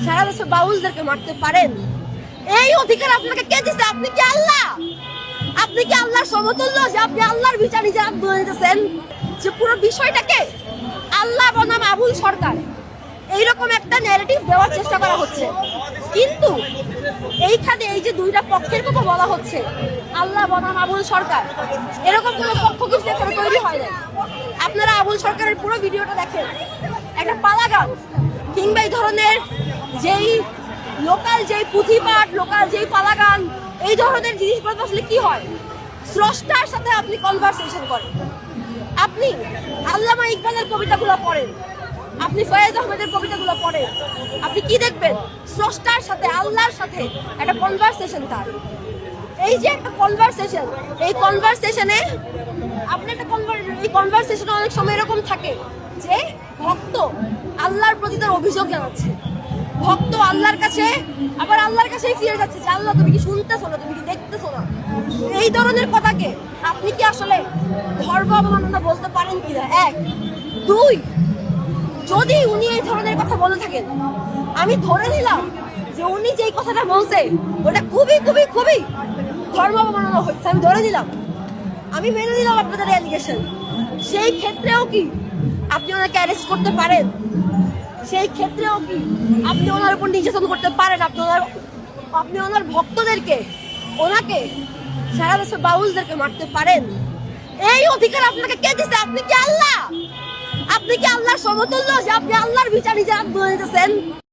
সারা দেশে বাউলদেরকে মারতে পারেন? এই অধিকার আপনাকে কে দিছে? আপনি কি আল্লাহ? আপনি কি আল্লাহর সমতুল্য যে আপনি আল্লাহর বিচার নিজে বলে দিতেছেন? যে পুরো বিষয়টাকে আল্লাহ বনাম আবুল সরকার এইরকম একটা ন্যারেটিভ দেওয়ার চেষ্টা করা হচ্ছে, কিন্তু এইখানে এই যে দুইটা পক্ষের কথা বলা হচ্ছে, আল্লাহ বনাম আবুল সরকার, এরকম কোনো পক্ষ কিছু এখানে তৈরি হয় না। আপনারা আবুল সরকারের পুরো ভিডিওটা দেখেন, একটা পালা গান কিংবা এই ধরনের যেই লোকাল যেই পুঁথিপাঠ, লোকাল যেই পালা গান, এই ধরনের জিনিসগুলো আসলে কি হয়, স্রষ্টার সাথে আপনি কনভারসেশন করেন। আপনি আল্লামা ইকবালের কবিতাগুলো পড়েন, আপনি ফয়েজ আহমেদের কবিতাগুলো পড়েন, আপনি কি দেখবেন? স্রষ্টার সাথে, আল্লাহর সাথে একটা কনভারসেশন তার। এই যে একটা কনভারসেশন, এই কনভারসেশনে আপনি একটা এই কনভারসেশনে অনেক সময় এরকম থাকে যে ভক্ত আল্লাহর প্রতি তার অভিযোগ জানাচ্ছে, ভক্ত আল্লাহর কাছে আবার আল্লাহর কাছেই ফিরে যাচ্ছে যে আল্লাহ তুমি কি শুনতেছো না, তুমি কি দেখতেছো না? এই ধরনের কথাকে আপনি কি আসলে ধর্ম অবমাননা বলতে পারেন কিনা? এক। দুই, যদি উনি এই ধরনের কথা বলে থাকেন, আমি ধরে নিলাম যে উনি যেই কথাটা বলছে ওটা খুবই খুবই খুবই ধর্ম অবমাননা হচ্ছে, আমি ধরে নিলাম, আমি মেনে নিলাম আপনাদের অ্যালিগেশন। সেই ক্ষেত্রেও কি আপনি ওনাকে অ্যারেস্ট করতে পারেন? সেই ক্ষেত্রেও কি আপনি ওনার উপর নির্যাতন করতে পারেন? আপনি ওনার ভক্তদেরকে, ওনাকে, সারা দেশের বাউলদেরকে মারতে পারেন? এই অধিকার আপনাকে কে দিছে? আপনি কি আল্লাহ? আপনি কি আল্লাহর সমতুল্য যে আপনি আল্লাহর বিচার নিজে বলে দিতেছেন?